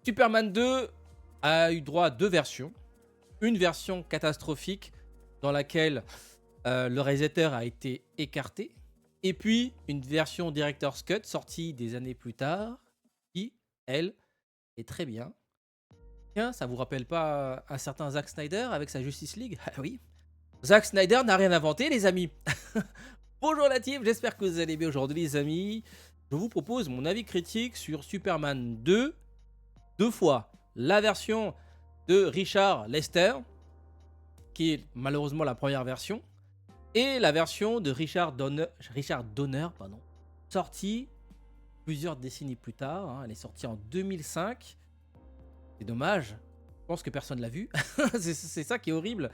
Superman 2 a eu droit à deux versions. Une version catastrophique dans laquelle le réalisateur a été écarté. Et puis une version Director's Cut sortie des années plus tard qui, elle, est très bien. Tiens, ça vous rappelle pas un certain Zack Snyder avec sa Justice League? Ah oui. Zack Snyder n'a rien inventé, les amis. Bonjour la team, j'espère que vous allez bien aujourd'hui, les amis. Je vous propose mon avis critique sur Superman 2. Deux fois la version de Richard Lester, qui est malheureusement la première version, et la version de Richard Donner, sortie plusieurs décennies plus tard. Hein. Elle est sortie en 2005. C'est dommage. Je pense que personne l'a vu. c'est ça qui est horrible.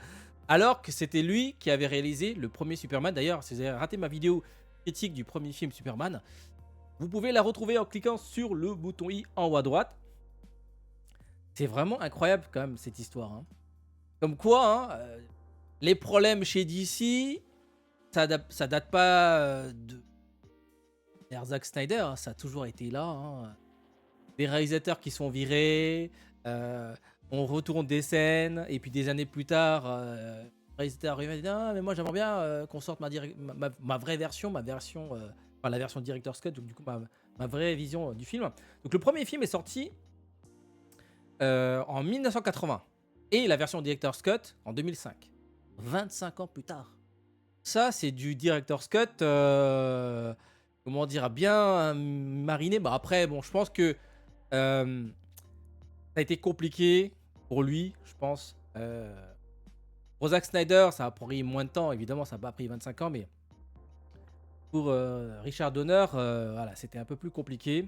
Alors que c'était lui qui avait réalisé le premier Superman. D'ailleurs, si vous avez raté ma vidéo critique du premier film Superman, vous pouvez la retrouver en cliquant sur le bouton i en haut à droite. C'est vraiment incroyable quand même cette histoire. Hein. Comme quoi, les problèmes chez DC, ça date pas de Zack Snyder. Hein, ça a toujours été là. Hein. Des réalisateurs qui sont virés, on retourne des scènes, et puis des années plus tard, le réalisateur arrive et dit ah, mais moi j'aimerais bien qu'on sorte ma vraie version, la version Director's Cut, donc du coup ma vraie vision du film. Donc le premier film est sorti en 1980 et la version Director's Cut en 2005. 25 ans plus tard. Ça, c'est du Director's Cut, comment dire, bien mariné. Bah après, bon, je pense que ça a été compliqué pour lui, je pense. Pour Zack Snyder, ça a pris moins de temps, évidemment, ça n'a pas pris 25 ans, mais pour Richard Donner, voilà, c'était un peu plus compliqué.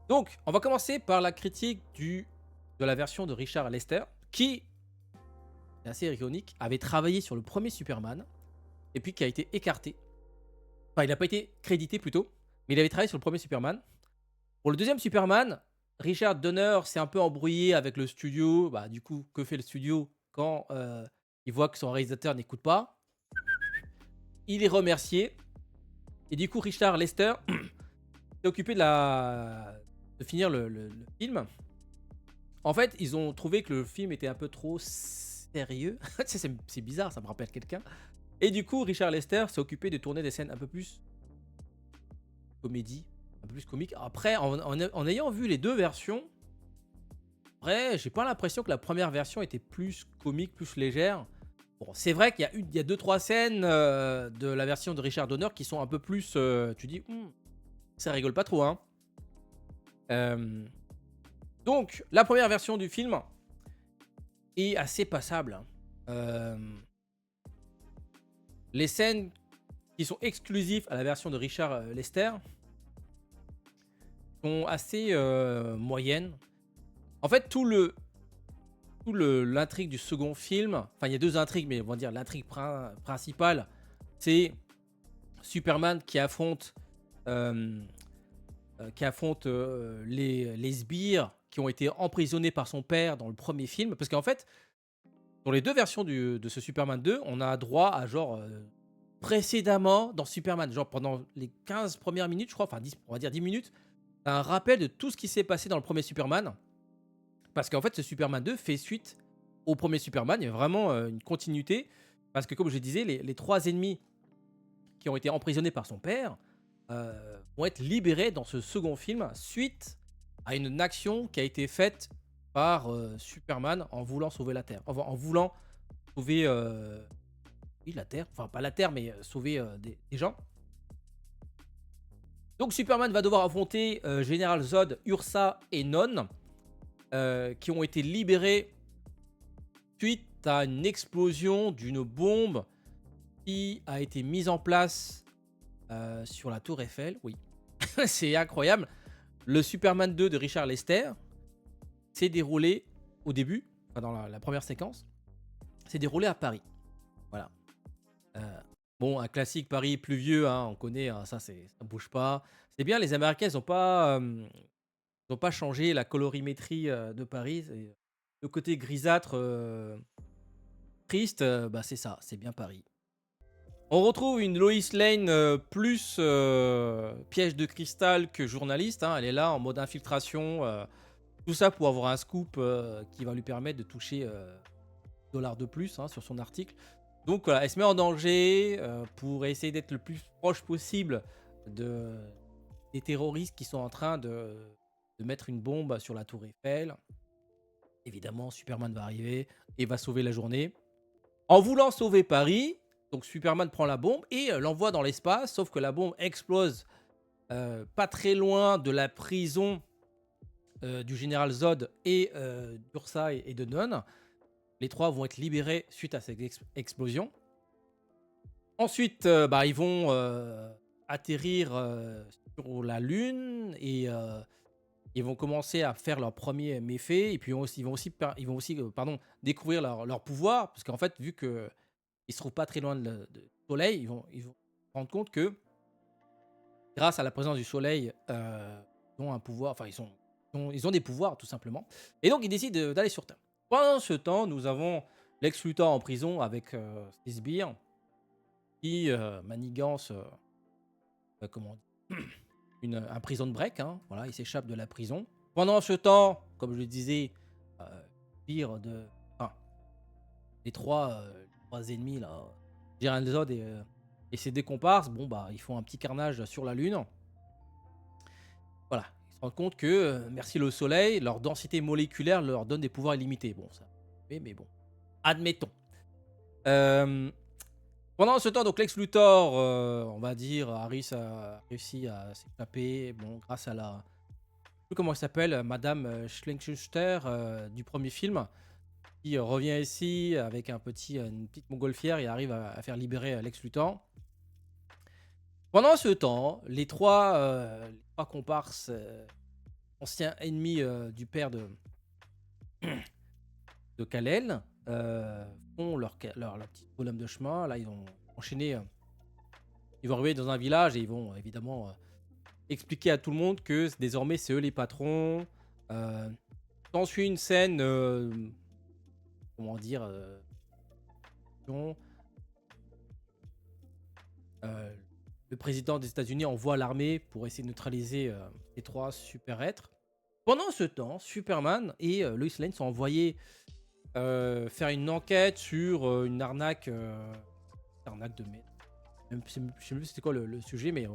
Donc, on va commencer par la critique de la version de Richard Lester, qui, c'est assez ironique, avait travaillé sur le premier Superman, et puis qui a été écarté. Enfin, il n'a pas été crédité plutôt, mais il avait travaillé sur le premier Superman. Pour le deuxième Superman, Richard Donner s'est un peu embrouillé avec le studio. Bah, du coup, que fait le studio quand il voit que son réalisateur n'écoute pas? Il est remercié. Et du coup, Richard Lester s'est occupé de finir le film. En fait, ils ont trouvé que le film était un peu trop sérieux. C'est bizarre, ça me rappelle quelqu'un. Et du coup, Richard Lester s'est occupé de tourner des scènes un peu plus comédie, un peu plus comique. Après, en ayant vu les deux versions, après, j'ai pas l'impression que la première version était plus comique, plus légère. Bon, c'est vrai qu'il y a 2-3 scènes de la version de Richard Donner qui sont un peu plus. Tu dis, ça rigole pas trop, hein. Donc, la première version du film est assez passable. Les scènes qui sont exclusives à la version de Richard Lester sont assez moyennes. En fait, l'intrigue du second film, enfin il y a deux intrigues, mais on va dire l'intrigue principale, c'est Superman qui affronte les sbires qui ont été emprisonnés par son père dans le premier film. Parce qu'en fait, dans les deux versions de ce Superman 2, on a droit à genre précédemment dans Superman, genre pendant les 15 premières minutes, je crois, enfin 10, on va dire 10 minutes, un rappel de tout ce qui s'est passé dans le premier Superman. Parce qu'en fait, ce Superman 2 fait suite au premier Superman. Il y a vraiment une continuité. Parce que, comme je disais, les trois ennemis qui ont été emprisonnés par son père vont être libérés dans ce second film suite à une action qui a été faite par Superman en voulant sauver la Terre. Enfin, en voulant sauver la Terre. Enfin, pas la Terre, mais sauver des gens. Donc, Superman va devoir affronter Général Zod, Ursa et Non. Qui ont été libérés suite à une explosion d'une bombe qui a été mise en place sur la tour Eiffel. Oui, c'est incroyable. Le Superman 2 de Richard Lester s'est déroulé au début, enfin dans la première séquence, s'est déroulé à Paris. Voilà. Bon, un classique Paris pluvieux, hein, on connaît, hein, ça bouge pas. C'est bien, les Américains, ils n'ont pas changé la colorimétrie de Paris. Le côté grisâtre, triste, bah c'est ça, c'est bien Paris. On retrouve une Lois Lane plus piège de cristal que journaliste. Hein. Elle est là en mode infiltration Tout ça pour avoir un scoop qui va lui permettre de toucher dollars de plus sur son article. Donc voilà, elle se met en danger pour essayer d'être le plus proche possible de, des terroristes qui sont en train de mettre une bombe sur la tour Eiffel. Évidemment, Superman va arriver et va sauver la journée. En voulant sauver Paris, donc Superman prend la bombe et l'envoie dans l'espace, sauf que la bombe explose pas très loin de la prison du général Zod et d'Ursa et de Non. Les trois vont être libérés suite à cette explosion. Ensuite, ils vont atterrir sur la Lune et ils vont commencer à faire leurs premiers méfaits. Et puis ils vont aussi découvrir leur pouvoir. Parce qu'en fait, vu qu'ils ne se trouvent pas très loin du Soleil, ils vont se rendre compte que grâce à la présence du Soleil, ils ont un pouvoir. Enfin, ils ont des pouvoirs, tout simplement. Et donc, ils décident d'aller sur Terre. Pendant ce temps, nous avons Lex Luthor en prison avec ses sbires qui manigance comment on dit, un prison break. Voilà, il s'échappe de la prison. Pendant ce temps, comme je le disais, pire de. Enfin, les trois ennemis, là, Gérald Zod et ses deux comparses, ils font un petit carnage sur la Lune. Voilà, ils se rendent compte que, merci le Soleil, leur densité moléculaire leur donne des pouvoirs illimités. Bon, ça. Mais bon, admettons. Pendant ce temps, donc Lex Luthor, on va dire, a réussi à s'échapper, grâce à la, je sais plus comment elle s'appelle, Madame Schlenkschuster du premier film, qui revient ici avec une petite montgolfière et arrive à faire libérer Lex Luthor. Pendant ce temps, les trois comparses, anciens ennemis du père de Kal-El, font leur petit bonhomme de chemin. Là, ils vont enchaîner. Ils vont arriver dans un village et ils vont évidemment expliquer à tout le monde que désormais c'est eux les patrons. S'ensuit une scène, comment dire, le président des États-Unis envoie l'armée pour essayer de neutraliser les trois super-êtres. Pendant ce temps, Superman et Lois Lane sont envoyés faire une enquête sur une arnaque de merde. Je sais plus c'était quoi le sujet, mais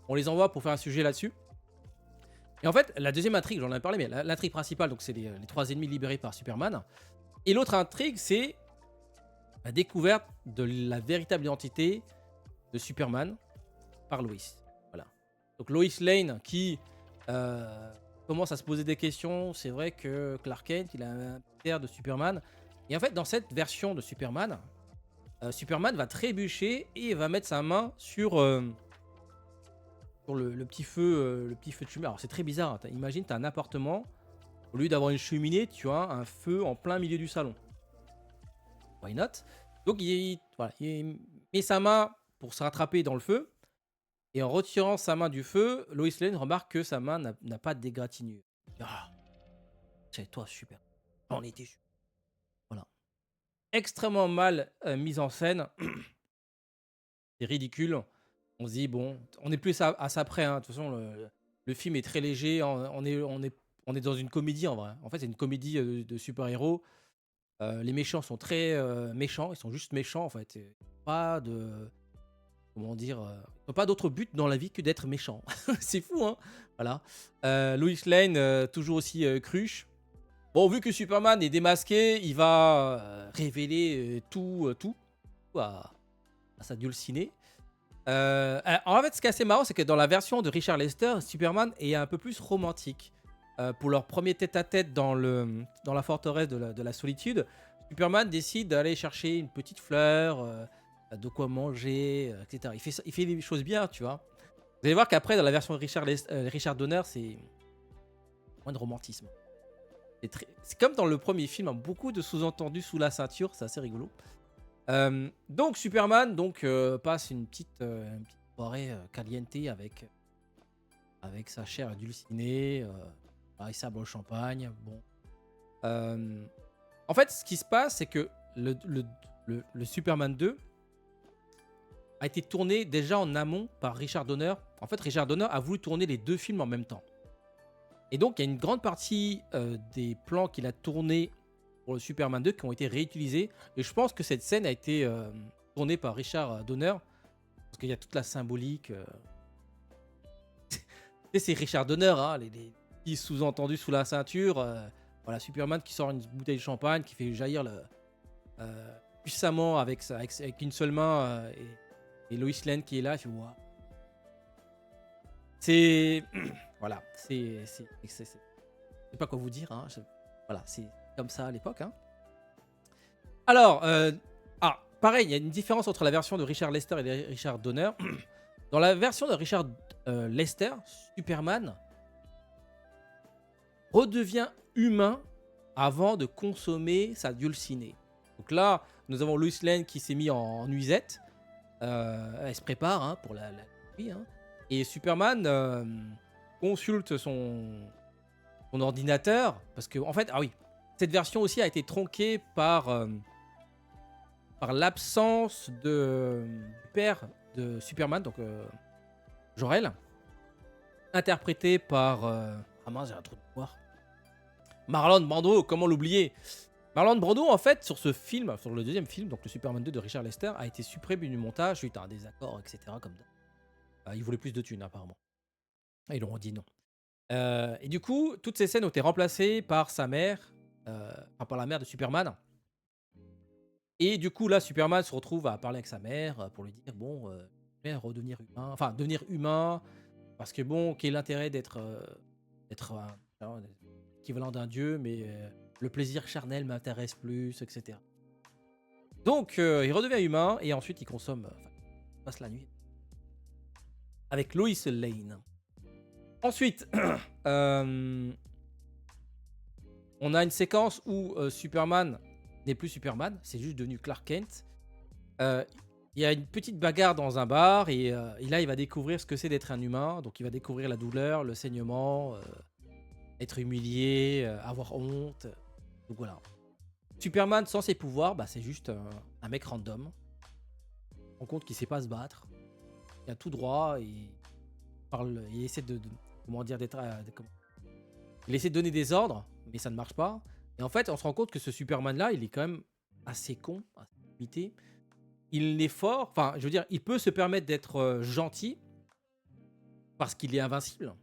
on les envoie pour faire un sujet là-dessus. Et en fait, la deuxième intrigue, j'en ai parlé, mais l'intrigue principale, donc c'est les trois ennemis libérés par Superman. Et l'autre intrigue, c'est la découverte de la véritable identité de Superman par Lois. Voilà. Donc Lois Lane qui commence à se poser des questions. C'est vrai que Clark Kent, il a un air de Superman. Et en fait, dans cette version de Superman, Superman va trébucher et va mettre sa main sur le petit feu de cheminée. Alors c'est très bizarre. Imagine, t'as un appartement. Au lieu d'avoir une cheminée, tu as un feu en plein milieu du salon. Why not? Donc il met sa main pour se rattraper dans le feu. Et en retirant sa main du feu, Lois Lane remarque que sa main n'a pas d'égratignure. Ah, c'est toi, super. On était. Voilà. Extrêmement mal mise en scène. C'est ridicule. On se dit, bon, on est plus à ça près. De toute façon, le film est très léger. On est dans une comédie en vrai. En fait, c'est une comédie de super-héros. Les méchants sont très méchants. Ils sont juste méchants en fait. Pas de. Comment dire, pas d'autre but dans la vie que d'être méchant. C'est fou, hein. Voilà. Lois Lane, toujours aussi cruche. Bon, vu que Superman est démasqué, il va révéler tout à sa dulcinée. En fait, ce qui est assez marrant, c'est que dans la version de Richard Lester, Superman est un peu plus romantique. Pour leur premier tête-à-tête dans la forteresse de la solitude, Superman décide d'aller chercher une petite fleur, de quoi manger, etc. Il fait des choses bien, tu vois. Vous allez voir qu'après, dans la version de Richard Donner, c'est moins de romantisme. C'est comme dans le premier film, beaucoup de sous-entendus sous la ceinture, c'est assez rigolo. Donc Superman passe une petite soirée caliente avec sa chère adulcinée, il sabre le champagne. Bon. En fait, ce qui se passe, c'est que le Superman 2 a été tourné déjà en amont par Richard Donner. En fait, Richard Donner a voulu tourner les deux films en même temps. Et donc, il y a une grande partie des plans qu'il a tournés pour le Superman 2 qui ont été réutilisés. Et je pense que cette scène a été tournée par Richard Donner. Parce qu'il y a toute la symbolique. C'est Richard Donner, hein, les petits sous-entendus sous la ceinture. Voilà, Superman qui sort une bouteille de champagne, qui fait jaillir puissamment avec une seule main. Et Lois Lane qui est là. Tu vois. C'est. Voilà, c'est pas quoi vous dire. Hein. Voilà, c'est comme ça à l'époque. Hein. Alors, pareil, il y a une différence entre la version de Richard Lester et de Richard Donner. Dans la version de Richard Lester, Superman redevient humain avant de consommer sa dulcinée. Donc là, nous avons Lois Lane qui s'est mis en nuisette. Elle se prépare hein, pour la nuit. Hein. Et Superman consulte son ordinateur. Parce que, en fait, cette version aussi a été tronquée par l'absence du père de Superman, donc Jor-El, interprété par... mince, j'ai un trou de mémoire. Marlon Brando, comment l'oublier? Marlon Brando, en fait, sur ce film, sur le deuxième film, donc le Superman 2 de Richard Lester, a été supprimé du montage suite à un désaccord, etc. Comme ça. Il voulait plus de thunes, apparemment. Et ils leur ont dit non. Et du coup, toutes ces scènes ont été remplacées par sa mère, par la mère de Superman. Et du coup, là, Superman se retrouve à parler avec sa mère pour lui dire bon, je vais redevenir humain, enfin devenir humain, parce que bon, quel est l'intérêt d'être équivalent d'un dieu, mais le plaisir charnel m'intéresse plus, etc. Donc, il redevient humain et ensuite il consomme, il passe la nuit avec Lois Lane. Ensuite, on a une séquence où Superman n'est plus Superman, c'est juste devenu Clark Kent. Il y a une petite bagarre dans un bar et là il va découvrir ce que c'est d'être un humain. Donc il va découvrir la douleur, le saignement, être humilié, avoir honte. Donc voilà. Superman sans ses pouvoirs, c'est juste un mec random. On rend compte qu'il sait pas se battre. Il a tout droit et il essaie il essaie de donner des ordres, mais ça ne marche pas. Et en fait, on se rend compte que ce Superman-là, il est quand même assez con, assez limité. Il est fort, enfin, je veux dire, il peut se permettre d'être gentil parce qu'il est invincible.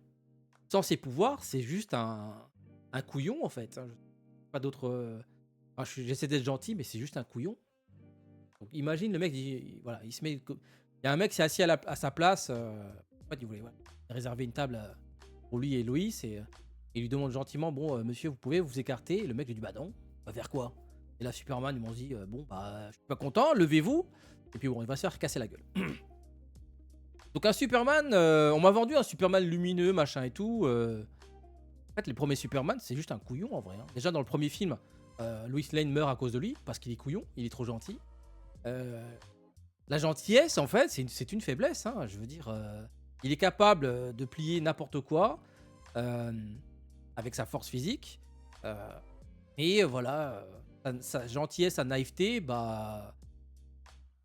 Sans ses pouvoirs, c'est juste un couillon, en fait. Pas d'autre... j'essaie d'être gentil, mais c'est juste un couillon. Donc, imagine le mec, voilà, il se met... Il y a un mec qui s'est assis à sa place. En fait, il voulait réserver une table pour lui et Loïs et il lui demande gentiment bon monsieur vous pouvez vous écarter et le mec lui dit bah non, va faire quoi? Et là Superman ils m'ont dit bon je suis pas content, levez-vous et puis bon il va se faire casser la gueule. Donc un Superman, on m'a vendu un Superman lumineux machin et tout. En fait les premiers Superman c'est juste un couillon en vrai. Hein. Déjà dans le premier film, Lois Lane meurt à cause de lui parce qu'il est couillon, il est trop gentil. La gentillesse en fait c'est une faiblesse. Hein, je veux dire. Il est capable de plier n'importe quoi avec sa force physique. Et voilà, sa gentillesse, sa naïveté,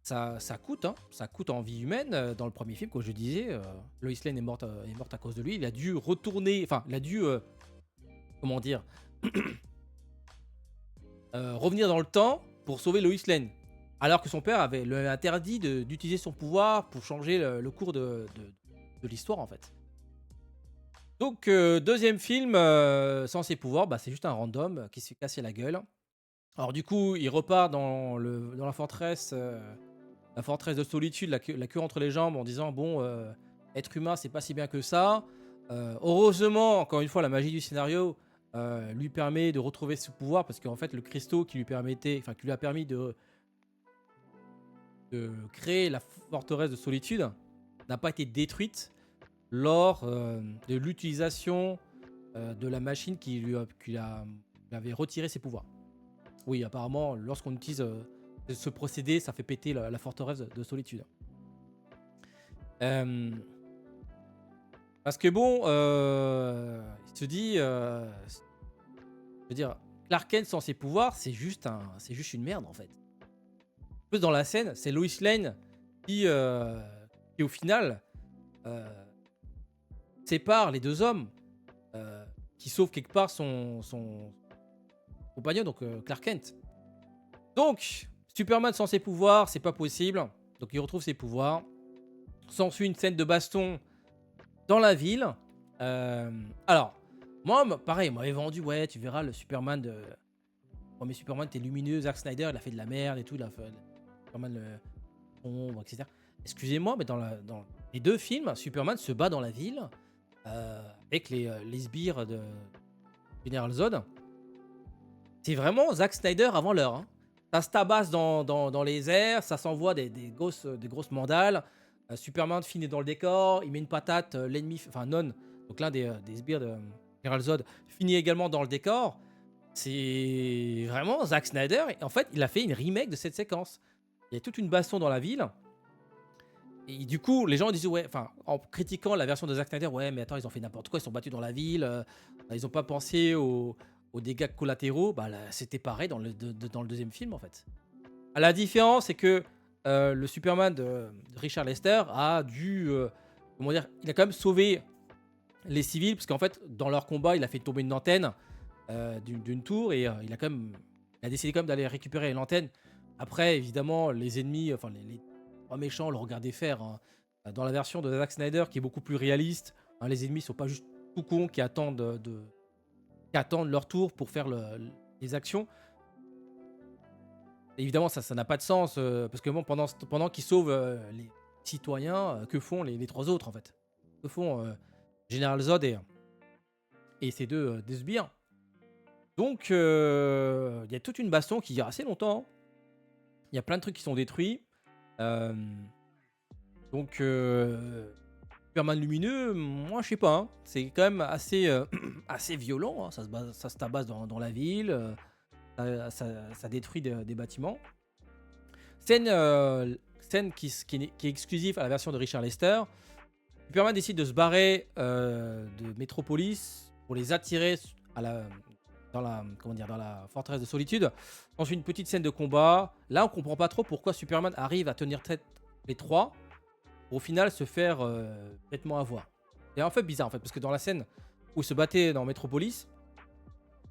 ça coûte. Hein, ça coûte en vie humaine. Dans le premier film, comme je disais, Lois Lane est morte à cause de lui. Il a dû retourner, enfin, il a dû, comment dire, revenir dans le temps pour sauver Lois Lane. Alors que son père avait interdit d'utiliser son pouvoir pour changer le cours de l'histoire en fait. Donc deuxième film sans ses pouvoirs, c'est juste un random qui se fait casser la gueule. Alors du coup il repart dans la forteresse de solitude, la queue entre les jambes en disant bon être humain c'est pas si bien que ça. Heureusement encore une fois la magie du scénario lui permet de retrouver ce pouvoir parce qu'en fait le cristaux qui lui a permis de créer la forteresse de solitude n'a pas été détruite lors de l'utilisation de la machine qui lui avait retiré ses pouvoirs. Oui, apparemment, lorsqu'on utilise ce procédé, ça fait péter la forteresse de solitude. Parce que bon, il se dit, je veux dire, Clark Kent sans ses pouvoirs, c'est juste une merde en fait. En plus, dans la scène, c'est Lois Lane qui au final sépare les deux hommes qui sauve quelque part son compagnon, donc Clark Kent. Donc, Superman sans ses pouvoirs, c'est pas possible. Donc il retrouve ses pouvoirs. S'ensuit une scène de baston dans la ville. Alors, moi, pareil, on m'avait vendu, ouais, tu verras le Superman de... Premier Superman était lumineux, Zack Snyder, il a fait de la merde et tout, il a fait Superman le sombre, etc. Excusez-moi, mais dans les deux films, Superman se bat dans la ville avec les sbires de General Zod. C'est vraiment Zack Snyder avant l'heure. Hein. Ça se tabasse dans les airs, ça s'envoie des grosses mandales. Superman finit dans le décor, il met une patate, l'ennemi, enfin Non, donc l'un des sbires de General Zod, finit également dans le décor. C'est vraiment Zack Snyder. Et en fait, il a fait une remake de cette séquence. Il y a toute une baston dans la ville. Et du coup, les gens disent, ouais, enfin, en critiquant la version de Zack Snyder, ouais, mais attends, ils ont fait n'importe quoi, ils sont battus dans la ville, ils n'ont pas pensé aux dégâts collatéraux. Bah, c'était pareil dans le deuxième film, en fait. La différence, c'est que le Superman de Richard Lester a dû, comment dire, il a quand même sauvé les civils, parce qu'en fait, dans leur combat, il a fait tomber une antenne d'une tour et il a décidé quand même d'aller récupérer l'antenne. Après, évidemment, les ennemis, enfin les trois méchants le regardaient faire. Hein. Dans la version de Zack Snyder, qui est beaucoup plus réaliste, hein, les ennemis sont pas juste tout cons qui attendent qui attendent leur tour pour faire les actions. Et évidemment, ça n'a pas de sens parce que bon, pendant qu'ils sauvent les citoyens, que font les trois autres en fait? Que font General Zod et ces deux sbires? Donc, il y a toute une baston qui dure assez longtemps. Il y a plein de trucs qui sont détruits. Donc, Superman lumineux, moi, je sais pas. Hein. C'est quand même assez, assez violent. Hein. Ça se tabasse dans la ville. Ça détruit des bâtiments. Scène qui est exclusive à la version de Richard Lester. Superman décide de se barrer de Metropolis pour les attirer dans la forteresse de solitude. Ensuite, une petite scène de combat. Là, on comprend pas trop pourquoi Superman arrive à tenir tête les trois pour au final se faire bêtement avoir. C'est un peu bizarre en fait, parce que dans la scène où il se battait dans Metropolis,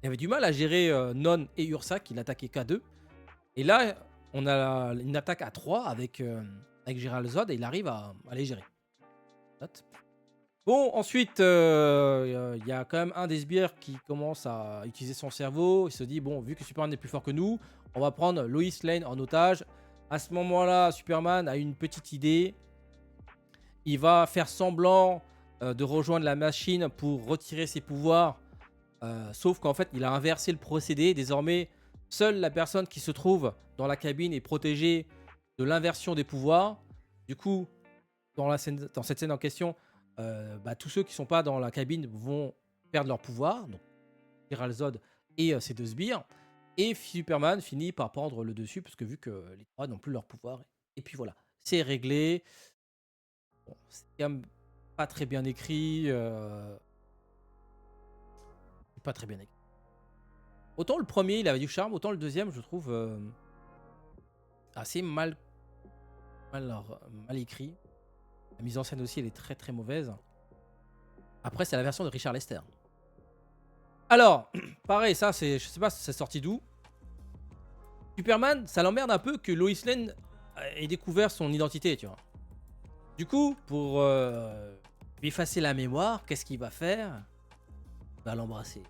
il avait du mal à gérer Non et Ursa qui l'attaquaient qu'à deux. Et là, on a une attaque à 3 avec General Zod et il arrive à les gérer. Note. Bon, ensuite, y a quand même un des sbires qui commence à utiliser son cerveau. Il se dit, bon, vu que Superman est plus fort que nous, on va prendre Lois Lane en otage. À ce moment-là, Superman a une petite idée. Il va faire semblant de rejoindre la machine pour retirer ses pouvoirs. Sauf qu'en fait, il a inversé le procédé. Désormais, seule la personne qui se trouve dans la cabine est protégée de l'inversion des pouvoirs. Du coup, dans cette scène en question, tous ceux qui sont pas dans la cabine vont perdre leur pouvoir. Donc, General Zod et ses deux sbires. Et Superman finit par prendre le dessus, parce que vu que les trois n'ont plus leur pouvoir. Et puis voilà, c'est réglé. Bon, c'est quand même pas très bien écrit. C'est pas très bien écrit. Autant le premier, il avait du charme, autant le deuxième, je trouve assez mal écrit. La mise en scène aussi, elle est très très mauvaise. Après, c'est la version de Richard Lester. Alors, pareil, ça, je sais pas si c'est sorti d'où. Superman, ça l'emmerde un peu que Lois Lane ait découvert son identité, tu vois. Du coup, pour lui effacer la mémoire, qu'est-ce qu'il va faire? Il va l'embrasser.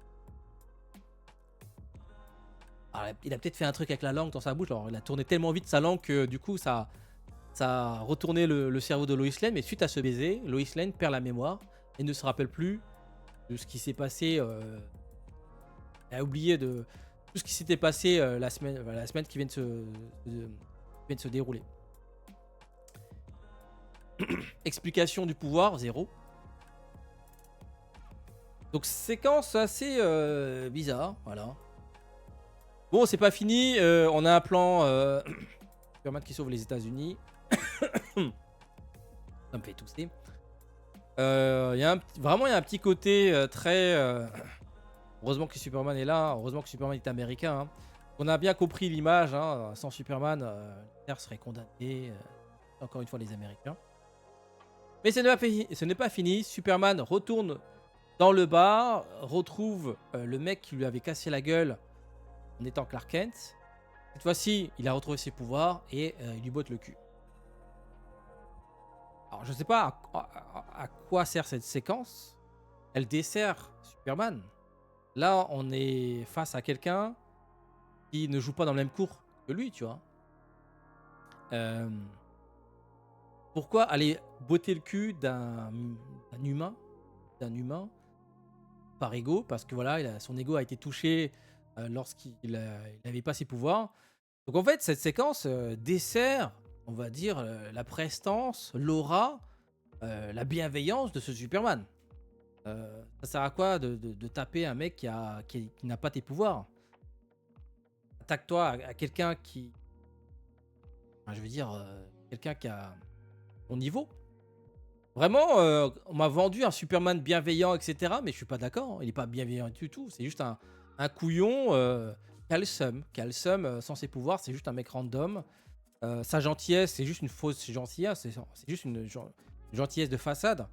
Alors, il a peut-être fait un truc avec la langue dans sa bouche. Alors, il a tourné tellement vite sa langue que du coup, ça a retourné le cerveau de Lois Lane. Mais suite à ce baiser, Lois Lane perd la mémoire et ne se rappelle plus de ce qui s'est passé. Elle a oublié de tout ce qui s'était passé la semaine qui vient de se dérouler. Explication du pouvoir, 0. Donc séquence assez bizarre, voilà. Bon, c'est pas fini, on a un plan Superman qui sauve les États-Unis. Ça me fait tousser. Il y a un petit côté très... heureusement que Superman est là, heureusement que Superman est américain. Hein. On a bien compris l'image, hein. Sans Superman, la Terre serait condamnée. Encore une fois, les Américains. Mais ce n'est pas fini. Superman retourne dans le bar, retrouve le mec qui lui avait cassé la gueule en étant Clark Kent. Cette fois-ci, il a retrouvé ses pouvoirs et il lui botte le cul. Alors, je sais pas à quoi sert cette séquence. Elle dessert Superman. Là, on est face à quelqu'un qui ne joue pas dans le même cours que lui, tu vois. Pourquoi aller botter le cul d'un humain par ego? Parce que voilà, son ego a été touché lorsqu'il n'avait pas ses pouvoirs. Donc en fait, cette séquence dessert, on va dire, la prestance, l'aura, la bienveillance de ce Superman. Ça sert à quoi de taper un mec qui n'a pas tes pouvoirs? Attaque-toi à quelqu'un qui... Enfin, je veux dire, quelqu'un qui a ton niveau. Vraiment, on m'a vendu un Superman bienveillant, etc. Mais je suis pas d'accord, hein. Il est pas bienveillant du tout. C'est juste un couillon qui a le seum sans ses pouvoirs. C'est juste un mec random. Sa gentillesse, c'est juste une fausse gentillesse. C'est juste une gentillesse de façade.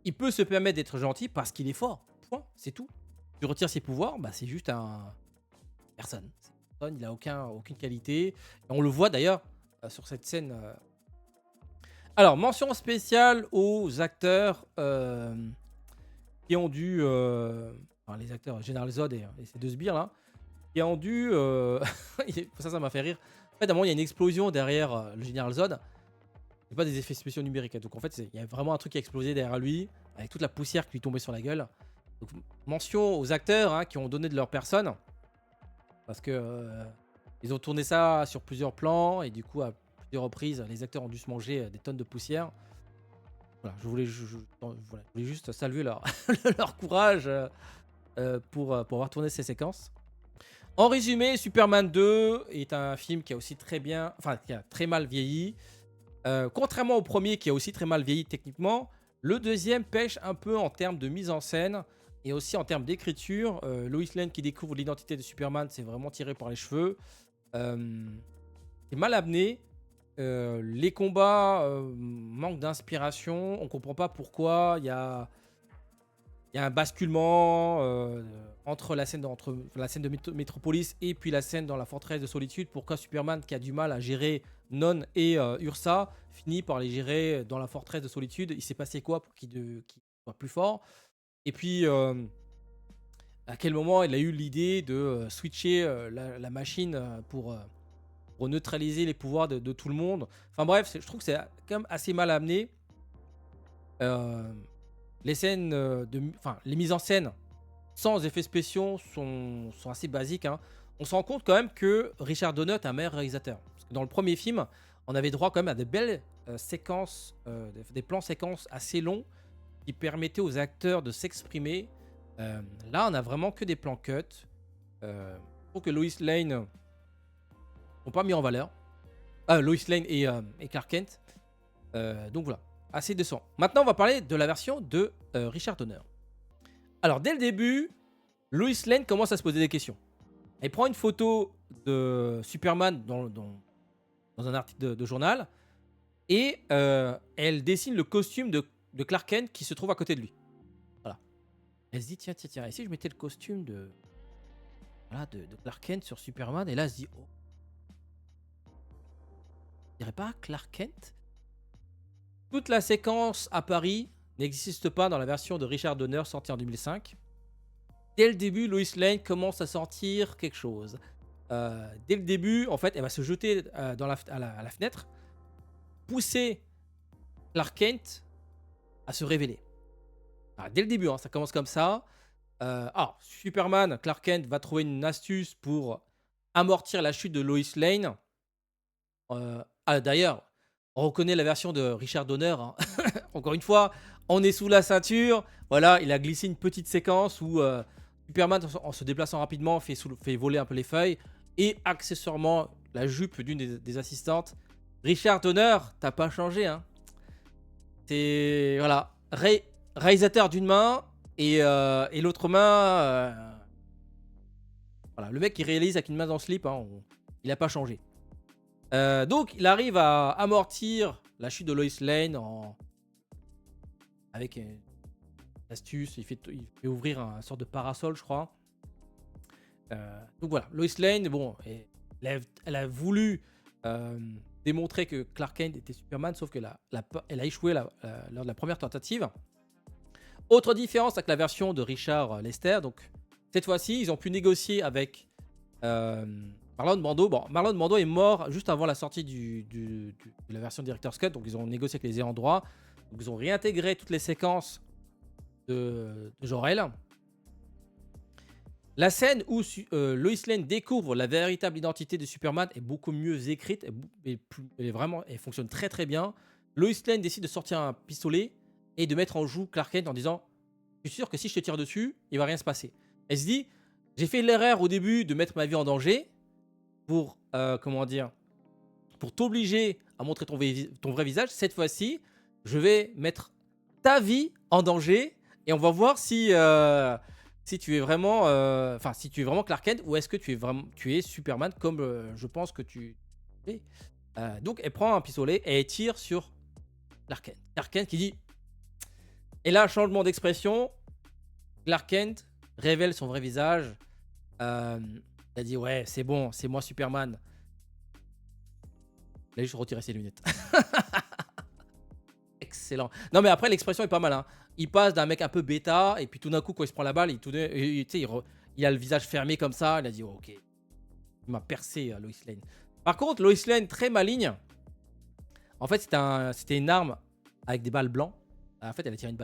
Il peut se permettre d'être gentil parce qu'il est fort. Point, c'est tout. Tu retires ses pouvoirs, bah, c'est juste un... Personne. Il n'a aucune qualité. Et on le voit d'ailleurs sur cette scène. Alors, mention spéciale aux acteurs qui ont dû... enfin, les acteurs, General Zod et ces deux sbires là, qui ont dû... ça m'a fait rire. En fait, à un moment, il y a une explosion derrière le General Zod. C'est pas des effets spéciaux numériques. Donc en fait, il y a vraiment un truc qui a explosé derrière lui, avec toute la poussière qui lui tombait sur la gueule. Donc, mention aux acteurs qui ont donné de leur personne. Parce que ils ont tourné ça sur plusieurs plans et du coup, à plusieurs reprises, les acteurs ont dû se manger des tonnes de poussière. Voilà, je voulais juste saluer leur, leur courage pour avoir tourné ces séquences. En résumé, Superman 2 est un film qui a aussi qui a très mal vieilli. Contrairement au premier qui a aussi très mal vieilli techniquement, le deuxième pêche un peu en termes de mise en scène et aussi en termes d'écriture. Lois Lane qui découvre l'identité de Superman, c'est vraiment tiré par les cheveux. C'est mal amené. Les combats manquent d'inspiration. On comprend pas pourquoi il y a un basculement entre la scène de Metropolis et puis la scène dans la forteresse de solitude. Pourquoi Superman, qui a du mal à gérer Non et Ursa, finit par les gérer dans la forteresse de solitude? Il s'est passé quoi pour qu'il soit plus fort? Et puis, à quel moment il a eu l'idée de switcher la machine pour neutraliser les pouvoirs de tout le monde? Enfin bref, je trouve que c'est quand même assez mal amené. Les scènes, les mises en scène sans effets spéciaux sont assez basiques. On se rend compte quand même que Richard Donner est un meilleur réalisateur. Parce que dans le premier film, on avait droit quand même à de belles séquences, des plans séquences assez longs qui permettaient aux acteurs de s'exprimer. Là, on a vraiment que des plans cut. Je trouve que Lois Lane n'ont pas mis en valeur. Lois Lane et Clark Kent. Donc voilà, assez décent. Maintenant, on va parler de la version de Richard Donner. Alors, dès le début, Lois Lane commence à se poser des questions. Elle prend une photo de Superman dans un article de journal et elle dessine le costume de Clark Kent qui se trouve à côté de lui. Voilà. Elle se dit, tiens, et si je mettais le costume de Clark Kent sur Superman? Et là, elle se dit, oh, je dirais pas Clark Kent? Toute la séquence à Paris n'existe pas dans la version de Richard Donner sortie en 2005. Dès le début, Lois Lane commence à sentir quelque chose. Dès le début, en fait, elle va se jeter à la fenêtre, pousser Clark Kent à se révéler. Alors, dès le début, ça commence comme ça. Superman, Clark Kent va trouver une astuce pour amortir la chute de Lois Lane. D'ailleurs, on reconnaît la version de Richard Donner. Encore une fois, on est sous la ceinture. Voilà, il a glissé une petite séquence où Superman, en se déplaçant rapidement, fait voler un peu les feuilles. Et accessoirement, la jupe d'une des assistantes. Richard Donner, t'as pas changé. C'est... Voilà. Réalisateur d'une main et l'autre main... Voilà, le mec qui réalise avec une main dans le slip, il a pas changé. Donc, il arrive à amortir la chute de Lois Lane avec astuce, il fait ouvrir un sorte de parasol, je crois. Donc voilà, Lois Lane, bon, elle a voulu démontrer que Clark Kent était Superman, sauf qu'elle elle a échoué lors de la première tentative. Autre différence avec la version de Richard Lester, donc cette fois-ci, ils ont pu négocier avec Marlon Brando. Bon, Marlon Brando est mort juste avant la sortie de la version Director's Cut, donc ils ont négocié avec les ayants droit. Donc ils ont réintégré toutes les séquences de Jor-El. La scène où Lois Lane découvre la véritable identité de Superman est beaucoup mieux écrite. Elle fonctionne très très bien. Lois Lane décide de sortir un pistolet et de mettre en joue Clark Kent en disant « Je suis sûr que si je te tire dessus, il va rien se passer. » Elle se dit « J'ai fait l'erreur au début de mettre ma vie en danger pour, pour t'obliger à montrer ton vrai visage. Cette fois-ci, je vais mettre ta vie en danger et on va voir si tu es vraiment, si tu es vraiment Clark Kent ou est-ce que tu es Superman comme je pense que tu es. » Donc elle prend un pistolet et elle tire sur Clark Kent. Clark Kent qui dit. Et là, changement d'expression. Clark Kent révèle son vrai visage. Il a dit ouais, c'est bon, c'est moi Superman. Là, je retirais ses lunettes. Excellent. Non mais après l'expression est pas mal. Hein. Il passe d'un mec un peu bêta et puis tout d'un coup quand il se prend la balle, il a le visage fermé comme ça. Il a dit oh, ok, il m'a percé Lois Lane. Par contre Lois Lane très maligne. En fait c'était une arme avec des balles blancs. En fait elle a tiré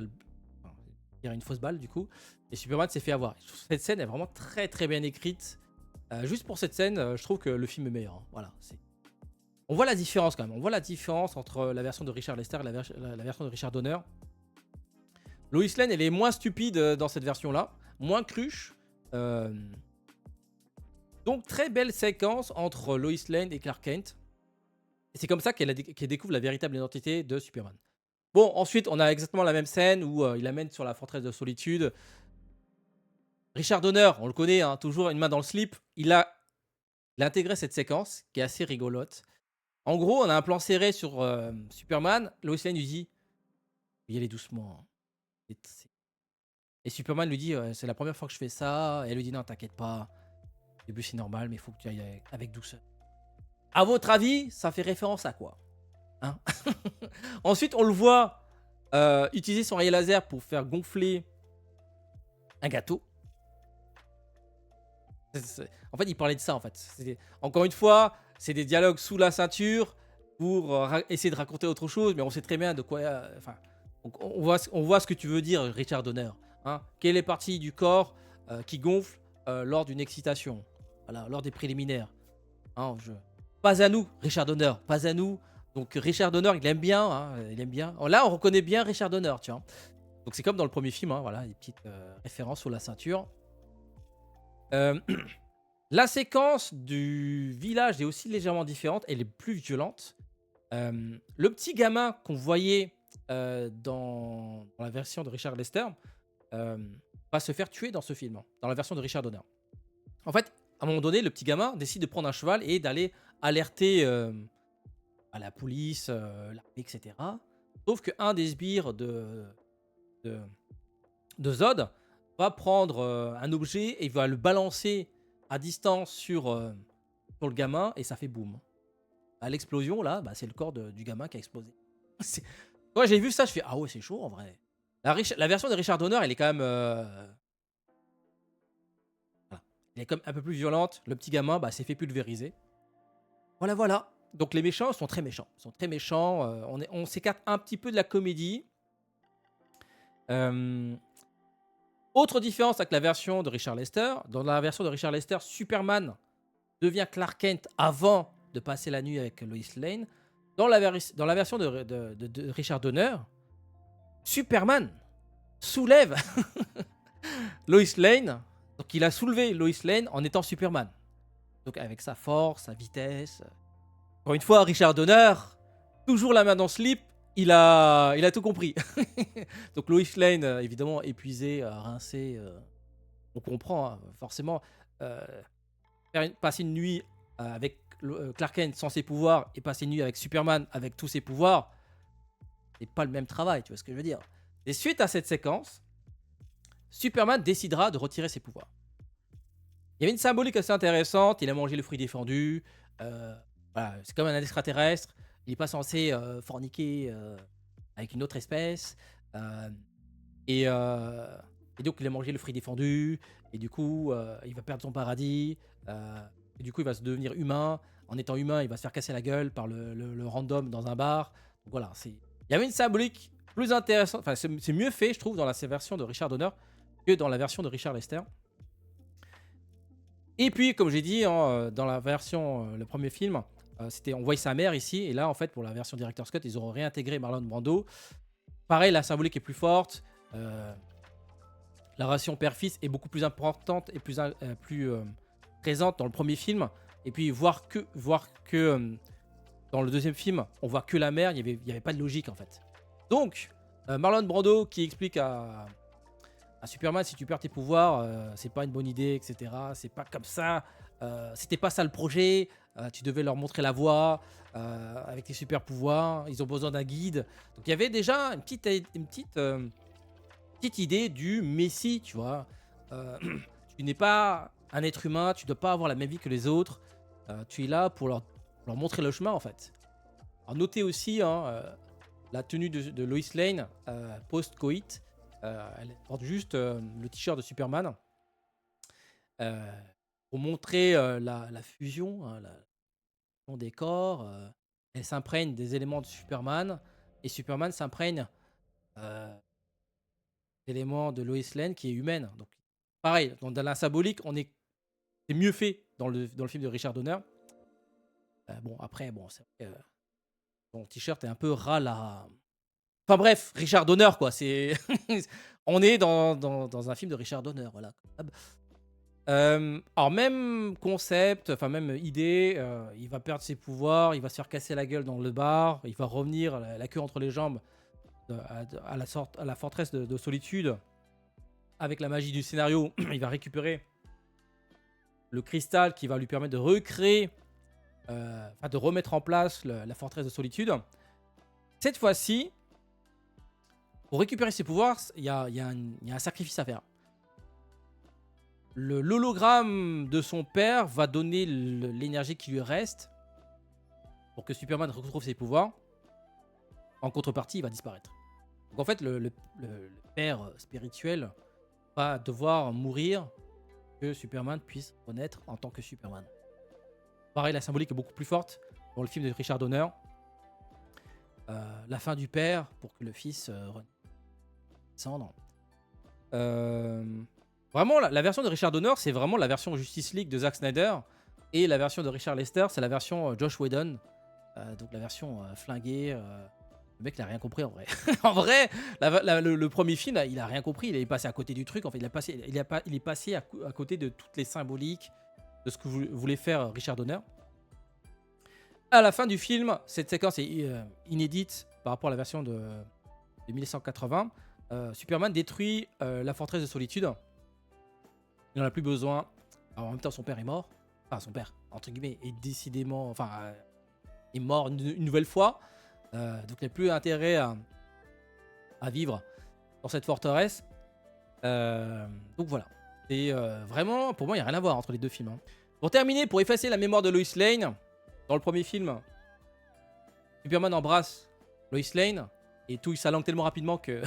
une fausse balle du coup. Et Superman s'est fait avoir. Cette scène est vraiment très très bien écrite. Juste pour cette scène, je trouve que le film est meilleur. Hein. Voilà, on voit la différence quand même. On voit la différence entre la version de Richard Lester et la version de Richard Donner. Lois Lane, elle est moins stupide dans cette version-là, moins cruche. Donc, très belle séquence entre Lois Lane et Clark Kent. Et c'est comme ça qu'elle découvre la véritable identité de Superman. Bon, ensuite, on a exactement la même scène où il amène sur la forteresse de solitude. Richard Donner, on le connaît, hein, toujours une main dans le slip. Il a intégré cette séquence qui est assez rigolote. En gros, on a un plan serré sur Superman. Lois Lane lui dit « Y aller doucement. » Et Superman lui dit « C'est la première fois que je fais ça. » Et elle lui dit « Non, t'inquiète pas. Au début, c'est normal, mais il faut que tu ailles avec douceur. » À votre avis, ça fait référence à quoi hein. Ensuite, on le voit utiliser son rayon laser pour faire gonfler un gâteau. En fait, il parlait de ça, en fait. Encore une fois, c'est des dialogues sous la ceinture pour essayer de raconter autre chose, mais on sait très bien de quoi... on voit ce que tu veux dire, Richard Donner. Hein. Quelle est partie du corps qui gonfle lors d'une excitation, voilà, lors des préliminaires. Hein, Pas à nous, Richard Donner, pas à nous. Donc Richard Donner, il aime bien. Hein, il aime bien. Là, on reconnaît bien Richard Donner, tu vois. Donc c'est comme dans le premier film, hein, voilà, des petites références sous la ceinture. La séquence du village est aussi légèrement différente, elle est plus violente. Le petit gamin qu'on voyait dans la version de Richard Lester va se faire tuer dans ce film, hein, dans la version de Richard Donner. En fait, à un moment donné, le petit gamin décide de prendre un cheval et d'aller alerter à la police, l'armée, etc. Sauf qu'un des sbires de Zod va prendre un objet et va le balancer à distance sur le gamin et ça fait boum. À l'explosion, là, c'est le corps du gamin qui a explosé. Quand j'ai vu ça, je fais ah ouais, c'est chaud en vrai. La version de Richard Donner, elle est quand même elle est comme un peu plus violente. Le petit gamin s'est fait pulvériser. Voilà. Donc les méchants sont très méchants. On s'écarte un petit peu de la comédie. Autre différence avec la version de Richard Lester. Dans la version de Richard Lester, Superman devient Clark Kent avant de passer la nuit avec Lois Lane. Dans la version de Richard Donner, Superman soulève Lois Lane. Donc il a soulevé Lois Lane en étant Superman. Donc avec sa force, sa vitesse. Encore une fois, Richard Donner, toujours la main dans le slip, il a tout compris. Donc Lois Lane, évidemment, épuisée, rincée. On comprend, hein, forcément. Passer une nuit avec Clark Kent sans ses pouvoirs et passer une nuit avec Superman avec tous ses pouvoirs, c'est pas le même travail, tu vois ce que je veux dire. Et suite à cette séquence, Superman décidera de retirer ses pouvoirs. Il y avait une symbolique assez intéressante. Il a mangé le fruit défendu. Voilà, c'est comme un extraterrestre. Il n'est pas censé forniquer avec une autre espèce. Euh, et, euh, et donc, il a mangé le fruit défendu. Et du coup, il va perdre son paradis. Et du coup, il va se devenir humain. En étant humain, il va se faire casser la gueule par le random dans un bar. Donc voilà, il y avait une symbolique plus intéressante. Enfin, c'est mieux fait, je trouve, dans la version de Richard Donner que dans la version de Richard Lester. Et puis, comme j'ai dit, hein, dans la version, le premier film, c'était on voyait sa mère ici. Et là, en fait, pour la version Director's Cut, ils auront réintégré Marlon Brando. Pareil, la symbolique est plus forte. La relation père-fils est beaucoup plus importante et plus présente dans le premier film. Et puis, voir que dans le deuxième film, on voit que la mère, il y avait pas de logique en fait. Donc, Marlon Brando qui explique à Superman, si tu perds tes pouvoirs, c'est pas une bonne idée, etc. C'est pas comme ça. C'était pas ça le projet. Tu devais leur montrer la voie avec tes super pouvoirs. Ils ont besoin d'un guide. Donc il y avait déjà une petite idée du Messie, tu vois. Tu n'es pas un être humain, tu ne dois pas avoir la même vie que les autres. Tu es là pour leur montrer le chemin, en fait. Alors, notez aussi la tenue de Lois Lane post-coït. Elle porte juste le t-shirt de Superman pour montrer la fusion, la fusion des corps. Elle s'imprègne des éléments de Superman et Superman s'imprègne d'éléments de Lois Lane qui est humaine. Donc, pareil, dans la symbolique, c'est mieux fait dans le film de Richard Donner. Bon, après, c'est vrai que son t-shirt est un peu ras là. Enfin bref, Richard Donner, quoi. On est dans un film de Richard Donner, voilà. Alors même concept, enfin même idée, il va perdre ses pouvoirs, il va se faire casser la gueule dans le bar, il va revenir la queue entre les jambes à la forteresse de solitude. Avec la magie du scénario, il va récupérer le cristal qui va lui permettre de recréer, de remettre en place la forteresse de solitude. Cette fois-ci, pour récupérer ses pouvoirs, il y a un sacrifice à faire. L'hologramme de son père va donner l'énergie qui lui reste pour que Superman retrouve ses pouvoirs. En contrepartie, il va disparaître. Donc en fait, le père spirituel va devoir mourir que Superman puisse renaître en tant que Superman. Pareil, la symbolique est beaucoup plus forte dans le film de Richard Donner. La fin du père pour que le fils redescende. Vraiment, la version de Richard Donner, c'est vraiment la version Justice League de Zack Snyder. Et la version de Richard Lester, c'est la version Josh Whedon. Donc la version flinguée. Le mec, il a rien compris en vrai. En vrai, le premier film, là, il a rien compris. Il est passé à côté du truc. En fait, il est passé à côté de toutes les symboliques de ce que voulait faire Richard Donner. À la fin du film, cette séquence est inédite par rapport à la version de 1980. Superman détruit la forteresse de solitude. Il n'en a plus besoin. Alors, en même temps, son père est mort. Enfin, son père, entre guillemets, est décidément... Enfin, est mort une nouvelle fois. Donc il n'y a plus intérêt à vivre dans cette forteresse. Donc voilà. Et vraiment, pour moi, il n'y a rien à voir entre les deux films. Hein. Pour terminer, pour effacer la mémoire de Lois Lane, dans le premier film, Superman embrasse Lois Lane et touille sa langue tellement rapidement que...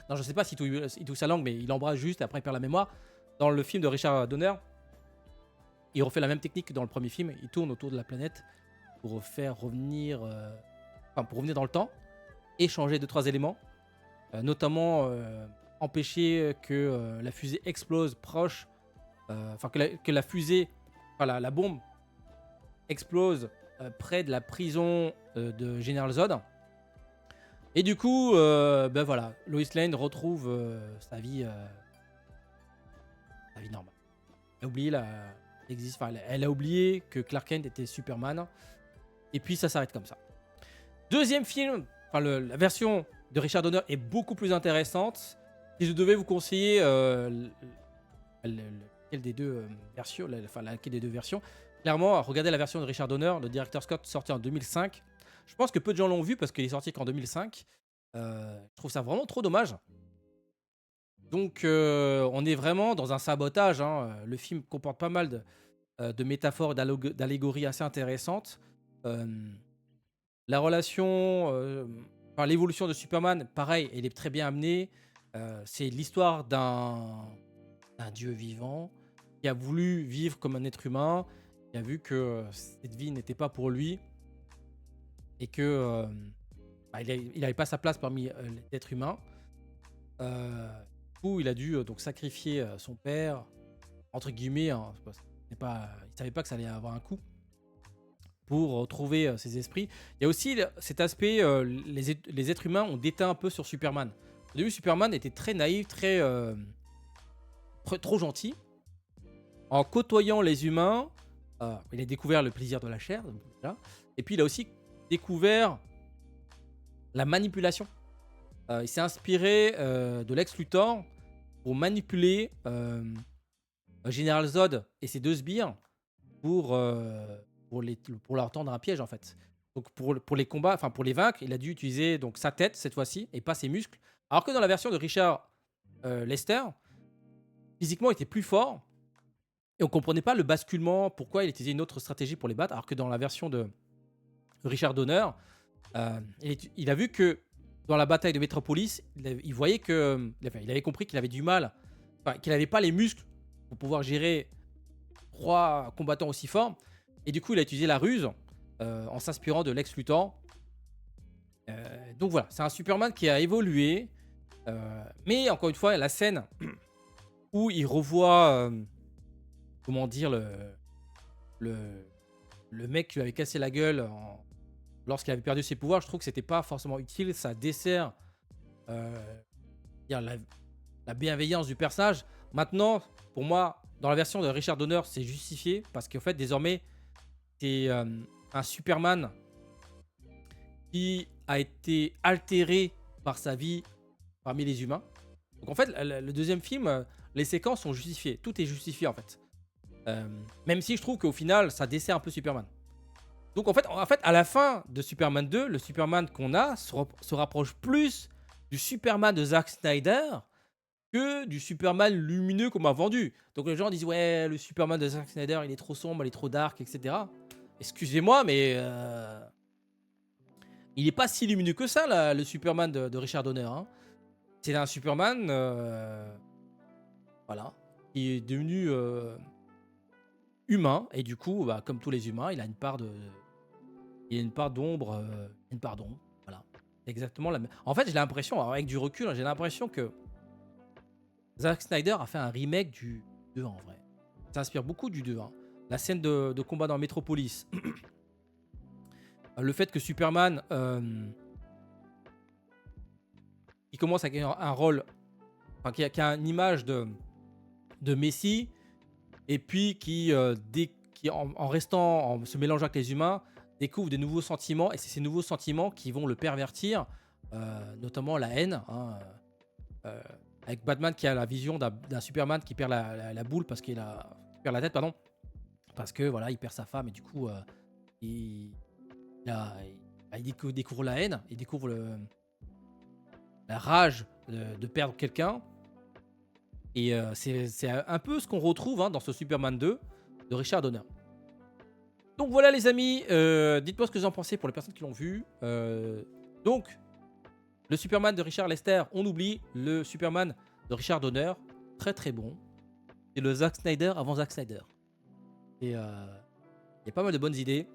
non, je sais pas s'il touille sa langue, mais il embrasse juste et après il perd la mémoire. Dans le film de Richard Donner, il refait la même technique que dans le premier film. Il tourne autour de la planète pour faire revenir... pour revenir dans le temps et changer 2-3 éléments. Notamment empêcher que la fusée explose proche... que la fusée... Enfin, la bombe explose près de la prison de General Zod. Et du coup, voilà, Lois Lane retrouve sa vie normale. Elle a oublié elle a oublié que Clark Kent était Superman. Et puis ça s'arrête comme ça. Deuxième film, la version de Richard Donner est beaucoup plus intéressante. Si je devais vous conseiller laquelle des deux versions, laquelle des deux versions, clairement, regardez la version de Richard Donner, le Director's Cut sorti en 2005. Je pense que peu de gens l'ont vu parce qu'il est sorti qu'en 2005. Je trouve ça vraiment trop dommage. Donc, on est vraiment dans un sabotage, hein. Le film comporte pas mal de métaphores, d'allégories assez intéressantes. Hem, la relation, enfin l'évolution de Superman, pareil, elle est très bien amenée. C'est l'histoire d'un dieu vivant qui a voulu vivre comme un être humain, qui a vu que, cette vie n'était pas pour lui et que, bah, il avait pas sa place parmi, les êtres humains. Du coup, il a dû, donc sacrifier, son père, entre guillemets, hein, c'est pas il savait pas que ça allait avoir un coût pour retrouver, ses esprits. Il y a aussi cet aspect, les êtres humains ont déteint un peu sur Superman. Au début, Superman était très naïf, trop gentil. En côtoyant les humains, il a découvert le plaisir de la chair, donc voilà. Et puis il a aussi découvert la manipulation. Il s'est inspiré, de Lex Luthor pour manipuler, Général Zod et ses 2 sbires pour, pour leur tendre un piège, en fait. Donc pour les combats, enfin pour les vaincre, il a dû utiliser donc sa tête cette fois-ci et pas ses muscles. Alors que dans la version de Richard, Lester, physiquement il était plus fort et on comprenait pas le basculement, pourquoi il utilisait une autre stratégie pour les battre, alors que dans la version de Richard Donner, il a vu que dans la bataille de Metropolis, il voyait que, enfin, il avait compris qu'il avait du mal, enfin, qu'il n'avait pas les muscles pour pouvoir gérer 3 combattants aussi forts. Et du coup, il a utilisé la ruse en s'inspirant de Lex Luthor. Donc voilà, c'est un Superman qui a évolué. Mais encore une fois, la scène où il revoit, comment dire, le, le mec qui lui avait cassé la gueule lorsqu'il avait perdu ses pouvoirs, je trouve que c'était pas forcément utile. Ça dessert dire la bienveillance du personnage. Maintenant, pour moi, dans la version de Richard Donner, c'est justifié parce qu'en fait, désormais, c'est un Superman qui a été altéré par sa vie parmi les humains. Donc en fait, le deuxième film, les séquences sont justifiées. Tout est justifié en fait. Même si je trouve qu'au final, ça dessert un peu Superman. Donc en fait, à la fin de Superman 2, le Superman qu'on a se rapproche plus du Superman de Zack Snyder que du Superman lumineux qu'on m'a vendu. Donc les gens disent ouais, le Superman de Zack Snyder, il est trop sombre, il est trop dark, etc. Excusez-moi, mais il est pas si lumineux que ça, là, le Superman de Richard Donner, hein. C'est un Superman, voilà, qui est devenu humain et du coup, bah, comme tous les humains, il a une part d'ombre, une part d'ombre. Voilà, c'est exactement la même. En fait, j'ai l'impression, alors, avec du recul, hein, j'ai l'impression que Zack Snyder a fait un remake du 2 en vrai. Ça s'inspire beaucoup du 2. Hein. La scène de combat dans Metropolis. Le fait que Superman, il commence avec un rôle, enfin, qui a une image de Messi, et puis qui en restant, en se mélangeant avec les humains, découvre des nouveaux sentiments, et c'est ces nouveaux sentiments qui vont le pervertir, notamment la haine. Hein, euh, avec Batman qui a la vision d'un Superman qui perd la boule parce qu'il perd la tête, pardon, parce que voilà, il perd sa femme et du coup, il, il découvre la haine, il découvre la rage de perdre quelqu'un. Et c'est un peu ce qu'on retrouve, hein, dans ce Superman 2 de Richard Donner. Donc voilà les amis, dites-moi ce que vous en pensez pour les personnes qui l'ont vu. Donc, le Superman de Richard Lester, on oublie. Le Superman de Richard Donner, très très bon. C'est le Zack Snyder avant Zack Snyder. Et il y a pas mal de bonnes idées.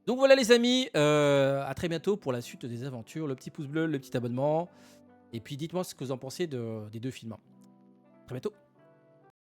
Donc voilà les amis, à très bientôt pour la suite des aventures. Le petit pouce bleu, le petit abonnement. Et puis dites-moi ce que vous en pensez des 2 films. À très bientôt.